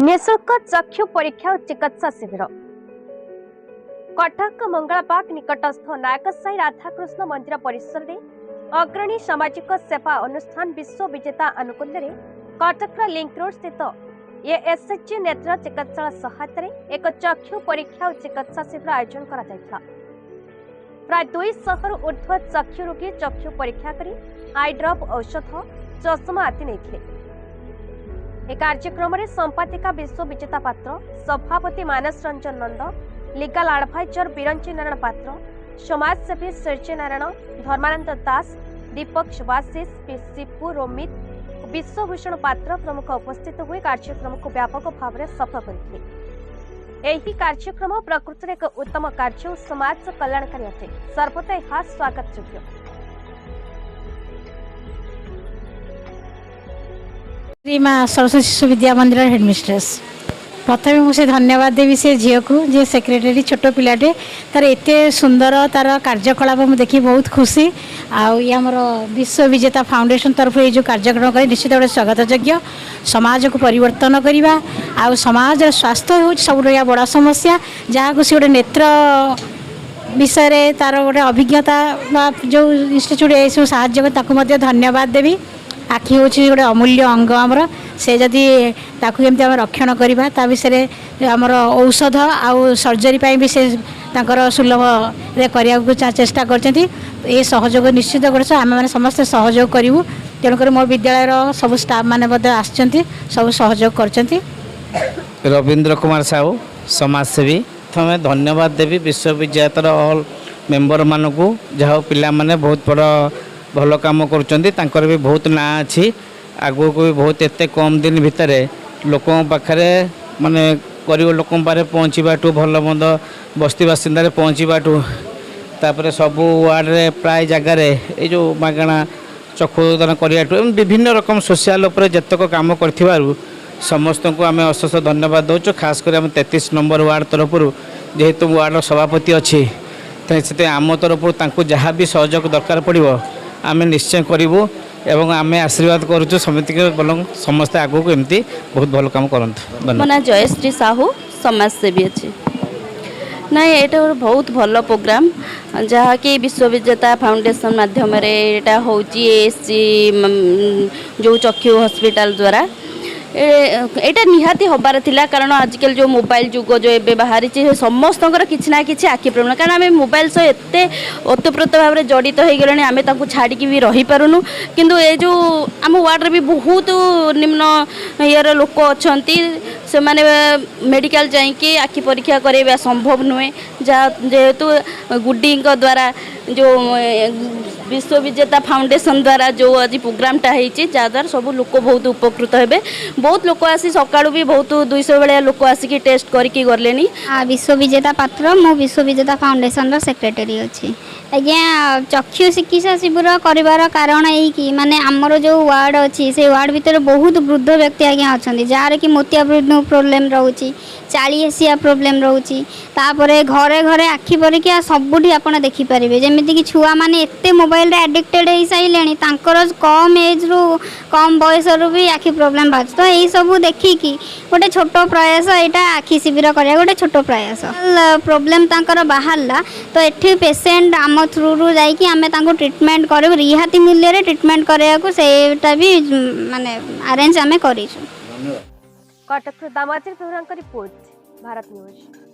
निःशुल्क चक्षु परीक्षा और चिकित्सा शिविर कटक मंगलाबाग निकटस्थ नायकसाई राधाकृष्ण मंदिर परिसर में अग्रणी सामाजिक सेवा अनुष्ठान विश्व विजेता अनुकूल कटक लिंक रोड स्थित एएसएचजी नेत्र चिकित्सा सहायता एक चक्षु परीक्षा और चिकित्सा शिविर आयोजन करा प्राय 200 ऊर्ध्व चक्षु रोगी चक्षु परीक्षा करी आई ड्रॉप औषध चश्मा आदि नहीं। ए कार्यक्रम में संपादिका विश्व विजेता पात्र, सभापति मानस रंजन नंद, लीगल एडवाइजर बिरंची नारायण पात्र, समाजसेवी सूर्य नारायण, धर्मानंद दास, दीपक सुभाषिष, शिपू रोमित, विश्वभूषण पात्र प्रमुख उपस्थित हुए कार्यक्रम को व्यापक भाव में सफल करते। यही कार्यक्रम प्रकृति एक उत्तम कार्य और समाज कल्याणकारी अटे, सर्वदा यह स्वागत योग्य। श्री माँ सरस्वती शिशु विद्या मंदिर हेडमिस्ट्रेस प्रथम मुझे धन्यवाद देवी से झील को जे सेक्रेटरी छोट पिलाटे तार एत सुंदर तार कार्यकलाप मुझे देखी बहुत खुशी आमर विश्व विजेता फाउंडेशन तरफ ये जो कार्यक्रम कर निश्चित गोटे स्वागत योग्य। समाज को परिवर्तन करवा आ समाज स्वास्थ्य हो सब बड़ा समस्या जहाँ सी गोटे नेत्र विषय तार गोटे अभिज्ञता जो इंस्टीट्यूट ये सब साहय धन्यवाद देवी। आखि हूँ गोटे अमूल्य अंग आमर से जदि केमती आम रक्षण करवा ता विषय आमर औषध आउ सर्जरी भी से सुलभ करने चेष्टा कर सहयोग निश्चित कर आम मैंने समस्ते सहयोग करूँ। तेणुक मो विद्यालय सब स्टाफ मैंने आसछंती सब सहयोग कर। रवींद्र कुमार साहू समाजसेवी प्रथम धन्यवाद देवी विश्व विजेतार ऑल मेंबर मानू जहाँ पिला माने बहुत बड़ा भल काम कर भी बहुत ना अच्छी आगू को भी बहुत एते कम दिन भितर लोकों पाखे माने गरीब लोकों पारे पहुँचवाठू भल मंद बस्ती बासिंदा पहुँचवाठू तापर सबू वार्ड रे प्राय जगार ये जो मागणा चक्षुदान कराठू विभिन्न रकम सोशल जितक काम कर समस्त को आम अशेष धन्यवाद दौर। खास कर 33 नंबर वार्ड तरफ जेहेतु वार्ड सभापति अच्छी से आम तरफ जहाँ भी सहयोग दरकार पड़ो आम निश्चय करूँ एवं आम आशीर्वाद करुँ समिति के बोल समस्ते आगू को एमती बहुत भल काम करूँ। मो ना जयश्री साहू समाजसेवी अच्छी ना ये बहुत भल प्रोग्राम जहाँकि विश्व विजेता फाउंडेशन माध्यम यहाँ हूँ जो चक्षु हॉस्पिटल द्वारा एटा निहाती हबार थिला कारण आजकल जो मोबाइल जुग जो एबे बाहरी समस्त किसी ना कि आखि प्रोब्लेम कारण आम मोबाइल सह एत ओतप्रोत भाव में जड़ित हो गले आम छाड़ी भी रही पारुनु किंतु ये जो आम वार्ड भी बहुत निम्न यार लोक अच्छा से माने मेडिकल जाइए आखि परीक्षा करवा संभव नुहे जहाँ जेहेतु गुड्डी द्वारा जो विश्व विजेता फाउंडेशन द्वारा जो आज प्रोग्रामटा होती जहाँद्वारा सब लोक बहुत उपकृत हे। बहुत लोक आसी सकाळु भी बहुत 200 भाया लोक आसिक टेस्ट करके गले। विश्व विजेता पात्र मो विश्व विजेता फाउंडेशन सेक्रेटरी अच्छी आज्ञा चक्षु चिकित्सा शिविर कर कारण यही कि माने आमर जो वार्ड अच्छी से वार्ड भितर बहुत वृद्ध व्यक्ति आज्ञा अच्छा जार कि मोतियाबिंदु प्रोब्लेम रोचे चालीसिया प्रोब्लेम रोचे घरे घरे आखि परीक्षा सबुठी आपड़ देखिपारे जमीक छुआ मैंने एत मोबाइल एडिक्टेड हो सारे कम एज रु कम बयस रु भी आखि प्रोब्लेम बाहर तो यही सब देखिकी गोटे छोट प्रयास यहाँ आखि शिविर करा गोटे छोट प्रयास प्रोब्लेम बाहरला तो ये पेसेंट आम थ्रु रु जाकि आम ट्रिटमेंट करूँ रिहाती मूल्य ट्रिटमेंट कराया भी माने अरेंज आम कर। कटक दामादिर रिपोर्ट भारत न्यूज।